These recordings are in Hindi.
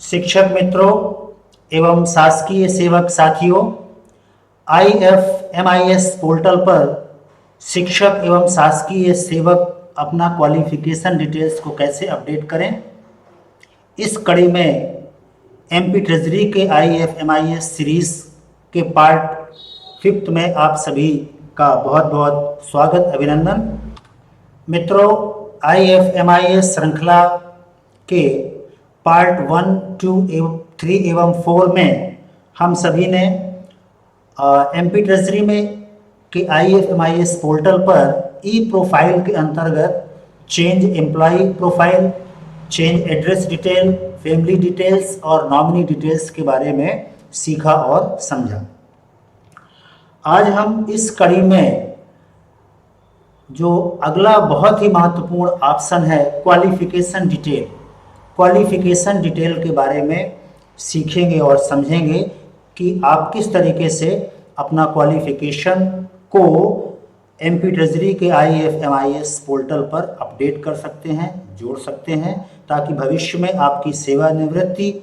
शिक्षक मित्रों एवं शासकीय सेवक साथियों, IFMIS पोर्टल पर शिक्षक एवं शासकीय सेवक अपना क्वालिफिकेशन डिटेल्स को कैसे अपडेट करें, इस कड़ी में MP ट्रेजरी के IFMIS सीरीज के पार्ट 5 में आप सभी का बहुत बहुत स्वागत, अभिनंदन। मित्रों, IFMIS श्रृंखला के पार्ट 1, 2, 3 एवं 4 में हम सभी ने MP ट्रेजरी में के IFMIS पोर्टल पर ई प्रोफाइल के अंतर्गत change employ profile, change address detail, family details और नॉमिनी डिटेल्स के बारे में सीखा और समझा। आज हम इस कड़ी में जो अगला बहुत ही महत्वपूर्ण ऑप्शन है क्वालिफिकेशन डिटेल के बारे में सीखेंगे और समझेंगे कि आप किस तरीके से अपना क्वालिफिकेशन को MP ट्रेजरी के IFMIS पोर्टल पर अपडेट कर सकते हैं, जोड़ सकते हैं, ताकि भविष्य में आपकी सेवानिवृत्ति,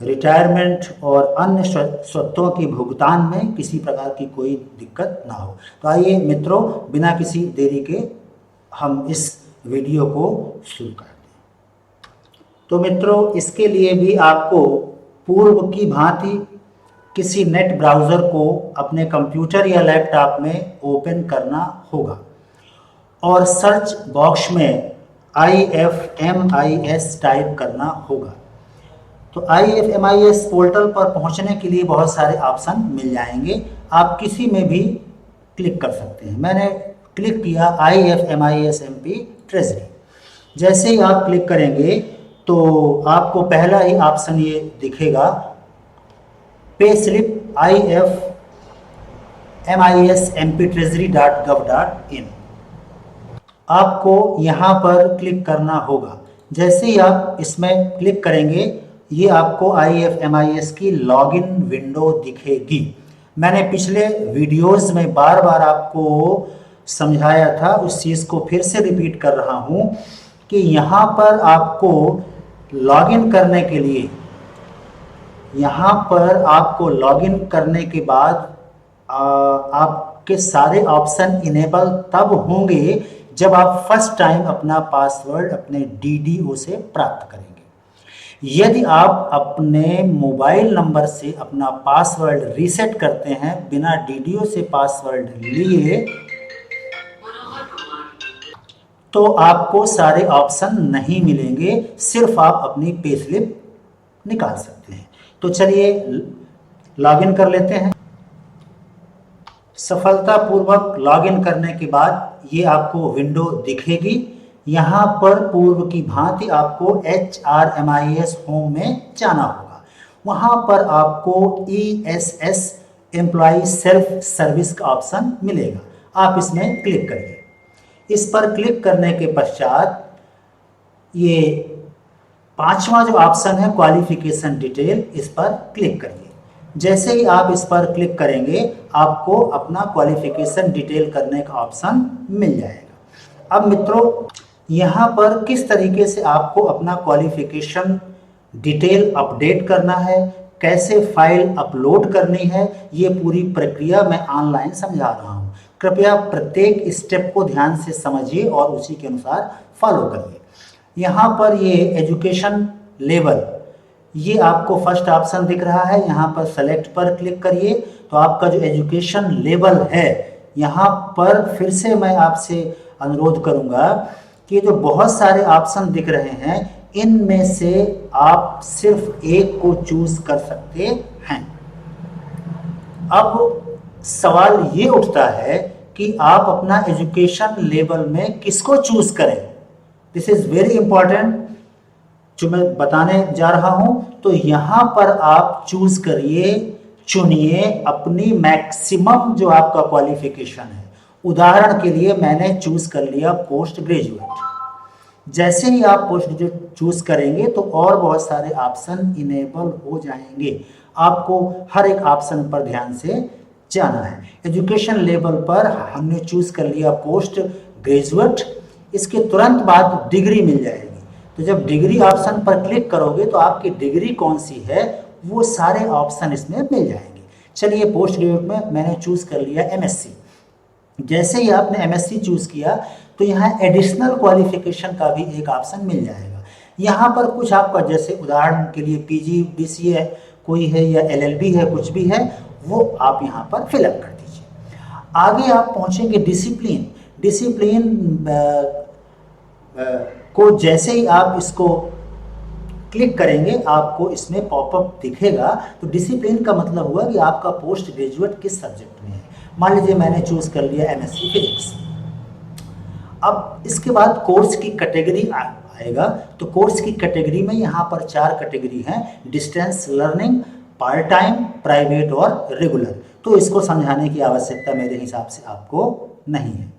रिटायरमेंट और अन्य स्वत्वों के भुगतान में किसी प्रकार की कोई दिक्कत ना हो। तो आइए मित्रों, बिना किसी देरी के हम इस वीडियो को शुरू करते हैं। तो मित्रों, इसके लिए भी आपको पूर्व की भांति किसी नेट ब्राउज़र को अपने कंप्यूटर या लैपटॉप में ओपन करना होगा और सर्च बॉक्स में IFMIS टाइप करना होगा। तो IFMIS पोर्टल पर पहुंचने के लिए बहुत सारे ऑप्शन मिल जाएंगे, आप किसी में भी क्लिक कर सकते हैं। मैंने क्लिक किया IFMIS MP ट्रेजरी। जैसे ही आप क्लिक करेंगे तो आपको पहला ही ऑप्शन ये दिखेगा, पे स्लिप IFMIS mptreasury.gov.in। आपको यहाँ पर क्लिक करना होगा। जैसे ही आप इसमें क्लिक करेंगे, ये आपको IFMIS की लॉगिन विंडो दिखेगी। मैंने पिछले वीडियोस में बार बार आपको समझाया था, उस चीज़ को फिर से रिपीट कर रहा हूँ कि यहाँ पर आपको लॉगिन करने के लिए, यहाँ पर आपको लॉगिन करने के बाद आपके सारे ऑप्शन इनेबल तब होंगे जब आप फर्स्ट टाइम अपना पासवर्ड अपने DDO से प्राप्त करेंगे। यदि आप अपने मोबाइल नंबर से अपना पासवर्ड रीसेट करते हैं बिना DDO से पासवर्ड लिए, तो आपको सारे ऑप्शन नहीं मिलेंगे, सिर्फ आप अपनी पे स्लिप निकाल सकते हैं। तो चलिए लॉगिन कर लेते हैं। सफलतापूर्वक लॉगिन करने के बाद ये आपको विंडो दिखेगी। यहाँ पर पूर्व की भांति आपको HRMIS होम में जाना होगा। वहाँ पर आपको ESS एम्प्लॉय सेल्फ सर्विस का ऑप्शन मिलेगा, आप इसमें क्लिक करिए। इस पर क्लिक करने के पश्चात ये पांचवा जो ऑप्शन है क्वालिफिकेशन डिटेल, इस पर क्लिक करिए। जैसे ही आप इस पर क्लिक करेंगे, आपको अपना क्वालिफिकेशन डिटेल करने का ऑप्शन मिल जाएगा। अब मित्रों, यहाँ पर किस तरीके से आपको अपना क्वालिफिकेशन डिटेल अपडेट करना है, कैसे फाइल अपलोड करनी है, ये पूरी प्रक्रिया मैं ऑनलाइन समझा रहा हूँ। कृपया प्रत्येक स्टेप को ध्यान से समझिए और उसी के अनुसार फॉलो करिए। यहाँ पर ये एजुकेशन लेवल, ये आपको फर्स्ट ऑप्शन दिख रहा है, यहाँ पर सेलेक्ट पर क्लिक करिए। तो आपका जो एजुकेशन लेवल है, यहाँ पर फिर से मैं आपसे अनुरोध करूँगा कि जो बहुत सारे ऑप्शन दिख रहे हैं, इनमें से आप सिर्फ एक को चूज कर सकते हैं। अब सवाल ये उठता है कि आप अपना एजुकेशन लेवल में किसको चूज करें। दिस इज वेरी इंपॉर्टेंट जो मैं बताने जा रहा हूं। तो यहां पर आप चूज करिए, चुनिए अपनी मैक्सिमम जो आपका क्वालिफिकेशन है। उदाहरण के लिए मैंने चूज कर लिया पोस्ट ग्रेजुएट। जैसे ही आप पोस्ट ग्रेजुएट चूज करेंगे तो और बहुत सारे ऑप्शन इनेबल हो जाएंगे। आपको हर एक ऑप्शन पर ध्यान से जाना है। एजुकेशन लेवल पर हमने चूज कर लिया पोस्ट ग्रेजुएट, इसके तुरंत बाद डिग्री मिल जाएगी। तो जब डिग्री ऑप्शन पर क्लिक करोगे तो आपकी डिग्री कौन सी है वो सारे ऑप्शन इसमें मिल जाएंगे। चलिए पोस्ट ग्रेजुएट में मैंने चूज़ कर लिया एमएससी। जैसे ही आपने एमएससी चूज़ किया तो यहाँ एडिशनल क्वालिफिकेशन का भी एक ऑप्शन मिल जाएगा। यहाँ पर कुछ आपका जैसे उदाहरण के लिए पीजी बीसीए कोई है या एलएलबी है, कुछ भी है वो आप यहाँ पर फिलअप कर दीजिए। आगे आप पहुँचेंगे डिसिप्लिन। डिसिप्लिन को जैसे ही आप इसको क्लिक करेंगे आपको इसमें पॉपअप दिखेगा। तो डिसिप्लिन का मतलब हुआ कि आपका पोस्ट ग्रेजुएट किस सब्जेक्ट में है। मान लीजिए मैंने चूज़ कर लिया एमएससी फिजिक्स। अब इसके बाद कोर्स की कैटेगरी आएगा। तो कोर्स की कैटेगरी में यहाँ पर 4 कैटेगरी हैं, distance learning, part time, private और रेगुलर। तो इसको समझाने की आवश्यकता मेरे हिसाब से आपको नहीं है।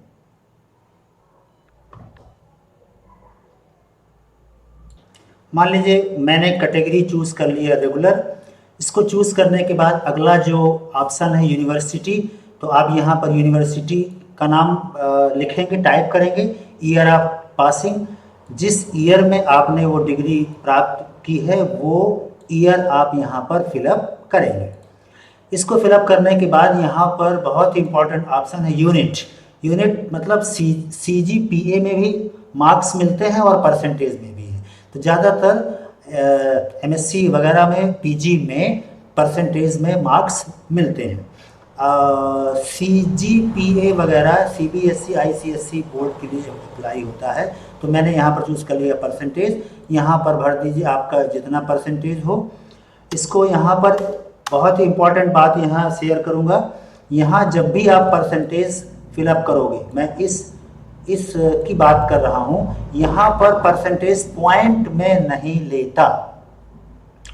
मान लीजिए मैंने कैटेगरी चूज़ कर लिया रेगुलर। इसको चूज़ करने के बाद अगला जो ऑप्शन है यूनिवर्सिटी, तो आप यहाँ पर यूनिवर्सिटी का नाम लिखेंगे, टाइप करेंगे, ईयर ऑफ पासिंग, जिस ईयर में आपने वो डिग्री प्राप्त की है वो ईयर आप यहाँ पर फिलअप करेंगे। इसको फिलअप करने के बाद यहाँ पर बहुत इंपॉर्टेंट ऑप्शन है यूनिट। यूनिट मतलब CGPA में भी मार्क्स मिलते हैं और परसेंटेज में भी है। तो ज़्यादातर MSc वगैरह में, PG में परसेंटेज में मार्क्स मिलते हैं। CGPA वगैरह CBSE ICSE बोर्ड के लिए अप्लाई होता है। तो मैंने यहाँ पर चूज़ कर लिया परसेंटेज। यहाँ पर भर दीजिए आपका जितना परसेंटेज हो। इसको यहाँ पर बहुत ही इम्पॉर्टेंट बात यहाँ शेयर करूँगा, यहाँ जब भी आप परसेंटेज फिलअप करोगे, मैं इस की बात कर रहा हूँ, यहाँ पर परसेंटेज पॉइंट में नहीं लेता।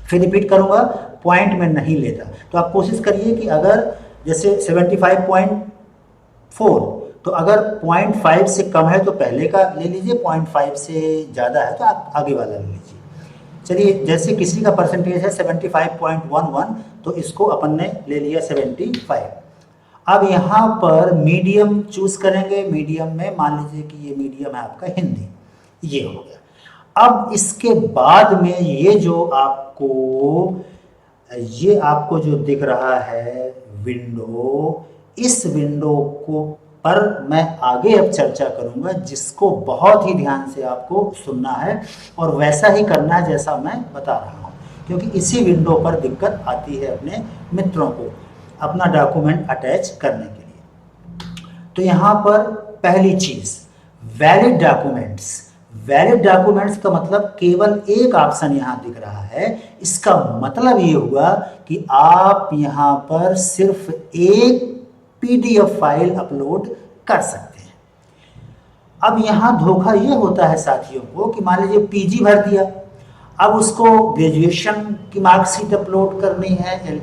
फिर रिपीट करूँगा, पॉइंट में नहीं लेता। तो आप कोशिश करिए कि अगर जैसे 75.4, तो अगर 0.5 से कम है तो पहले का ले लीजिए, 0.5 से ज़्यादा है तो आप आगे वाला ले लीजिए। चलिए जैसे किसी का परसेंटेज है 75.11, तो इसको अपन ने ले लिया 75। अब यहाँ पर मीडियम चूज़ करेंगे। मीडियम में मान लीजिए कि ये मीडियम है आपका हिंदी, ये हो गया। अब इसके बाद में ये आपको जो दिख रहा है विंडो, इस विंडो को पर मैं आगे अब चर्चा करूंगा, जिसको बहुत ही ध्यान से आपको सुनना है और वैसा ही करना है जैसा मैं बता रहा हूं, क्योंकि इसी विंडो पर दिक्कत आती है अपने मित्रों को अपना डॉक्यूमेंट अटैच करने के लिए। तो यहाँ पर पहली चीज वैलिड डॉक्यूमेंट्स। वैलिड डॉक्यूमेंट्स का मतलब केवल एक ऑप्शन यहाँ दिख रहा है। इसका मतलब ये हुआ कि आप यहाँ पर सिर्फ एक PDF फाइल अपलोड कर सकते हैं। अब यहाँ धोखा ये होता है साथियों को कि मान लीजिए PG भर दिया, अब उसको ग्रेजुएशन की मार्कशीट अपलोड करनी है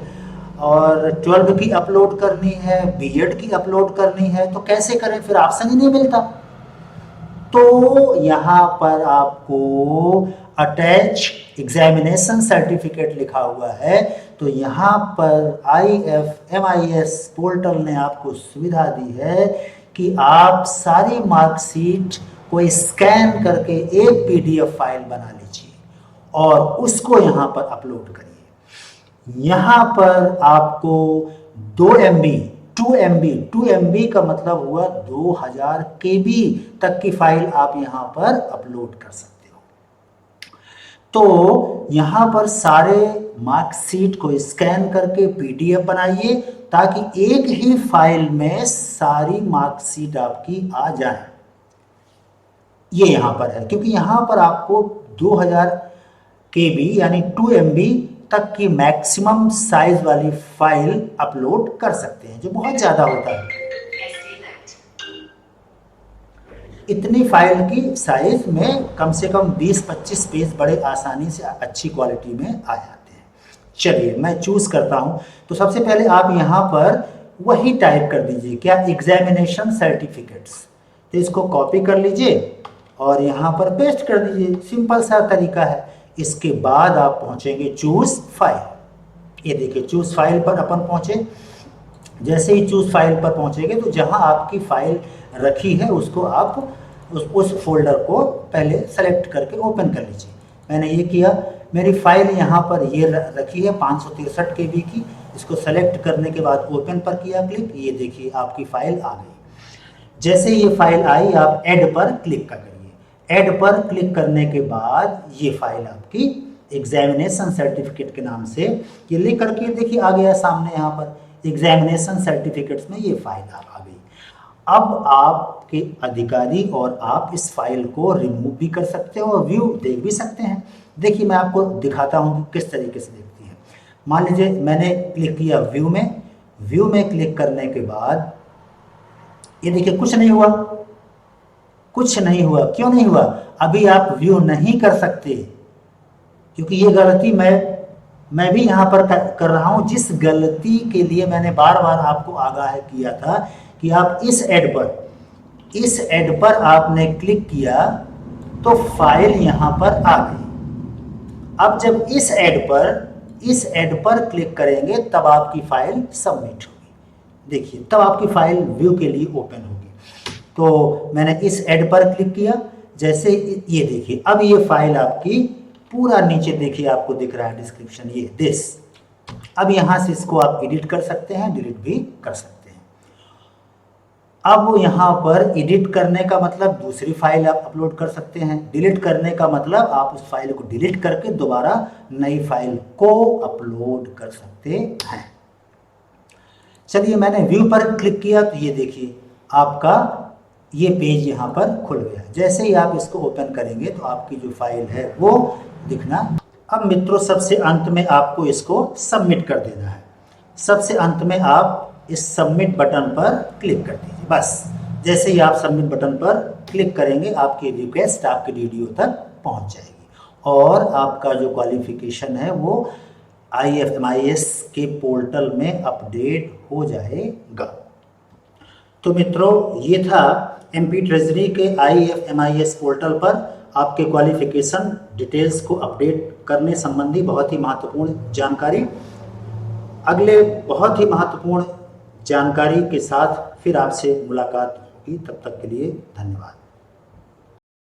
और 12 की अपलोड करनी है, B.Ed की अपलोड करनी है, तो कैसे करें? फिर ऑप्शन ही नहीं मिलता। तो यहाँ पर आपको अटैच एग्जामिनेशन सर्टिफिकेट लिखा हुआ है। तो यहाँ पर IFMIS पोर्टल ने आपको सुविधा दी है कि आप सारी मार्कशीट को स्कैन करके एक PDF फाइल बना लीजिए और उसको यहाँ पर अपलोड करिए। यहाँ पर आपको 2 MB का मतलब हुआ 2000 KB तक की फाइल आप यहाँ पर अपलोड कर सकते हो। तो यहाँ पर सारे मार्कशीट को स्कैन करके PDF बनाइए ताकि एक ही फाइल में सारी मार्कशीट आपकी आ जाए। ये यहाँ पर है, क्योंकि यहाँ पर आपको 2000 KB यानी 2 MB तक की मैक्सिमम साइज वाली फाइल अपलोड कर सकते हैं, जो बहुत ज़्यादा होता है। इतनी फाइल की साइज में कम से कम 20-25 पेज बड़े आसानी से अच्छी क्वालिटी में आ जाते हैं। चलिए मैं चूज़ करता हूँ। तो सबसे पहले आप यहाँ पर वही टाइप कर दीजिए, क्या, एग्जामिनेशन सर्टिफिकेट्स। तो इसको कॉपी कर लीजिए और यहाँ पर पेस्ट कर दीजिए। सिंपल सा तरीका है। इसके बाद आप पहुंचेंगे चूज फाइल। ये देखिए चूज फाइल पर अपन पहुंचे। जैसे ही चूज फाइल पर पहुंचेंगे तो जहां आपकी फाइल रखी है उसको आप उस फोल्डर को पहले सेलेक्ट करके ओपन कर लीजिए। मैंने ये किया, मेरी फाइल यहाँ पर ये रखी है 563 KB की। इसको सेलेक्ट करने के बाद ओपन पर किया क्लिक, ये देखिए आपकी फाइल आ गई। जैसे ये फाइल आई आप ऐड पर क्लिक कर करिए। ऐड पर क्लिक करने के बाद ये फाइल आपकी एग्जामिनेशन सर्टिफिकेट के नाम से ये लिख करके देखिए आ गया सामने, यहाँ पर एग्जामिनेशन सर्टिफिकेट्स में ये फाइल आ गई। अब आपके अधिकारी और आप इस फाइल को रिमूव भी कर सकते हो और व्यू देख भी सकते हैं। देखिए मैं आपको दिखाता हूँ कि किस तरीके से देखती है। मान लीजिए मैंने क्लिक किया व्यू में क्लिक करने के बाद ये देखिए कुछ नहीं हुआ, कुछ नहीं हुआ। क्यों नहीं हुआ? अभी आप व्यू नहीं कर सकते क्योंकि ये गलती मैं भी यहाँ पर कर रहा हूँ, जिस गलती के लिए मैंने बार बार आपको आगाह किया था कि आप इस ऐड पर आपने क्लिक किया तो फाइल यहाँ पर आ गई। अब जब इस ऐड पर क्लिक करेंगे तब आपकी फाइल सबमिट होगी। देखिए तब आपकी फाइल व्यू के लिए ओपन होगी। तो मैंने इस ऐड पर क्लिक किया, जैसे ये देखिए अब ये फाइल आपकी पूरा नीचे देखिए आपको दिख रहा है डिस्क्रिप्शन, ये दिस। अब यहाँ से इसको आप एडिट कर सकते हैं, डिलीट भी कर सकते हैं। अब यहाँ पर एडिट करने का मतलब दूसरी फाइल आप अपलोड कर सकते हैं, डिलीट करने का मतलब आप उस फाइल को डिलीट करके दोबारा नई फाइल को अपलोड कर सकते हैं। चलिए मैंने व्यू पर क्लिक किया तो ये देखिए आपका ये पेज यहाँ पर खुल गया। जैसे ही आप इसको ओपन करेंगे तो आपकी जो फाइल है वो दिखना। अब मित्रों सबसे अंत में आपको इसको सबमिट कर देना है। सबसे अंत में आप इस सबमिट बटन पर क्लिक कर दीजिए। बस जैसे ही आप सबमिट बटन पर क्लिक करेंगे आपकी रिक्वेस्ट आपके DDO तक पहुंच जाएगी और आपका जो क्वालिफिकेशन है वो IFMIS के पोर्टल में अपडेट हो जाएगा। तो मित्रों ये था MP ट्रेजरी के IFMIS पोर्टल पर आपके क्वालिफिकेशन डिटेल्स को अपडेट करने संबंधी बहुत ही महत्वपूर्ण जानकारी। अगले बहुत ही महत्वपूर्ण जानकारी के साथ फिर आपसे मुलाकात होगी। तब तक के लिए धन्यवाद।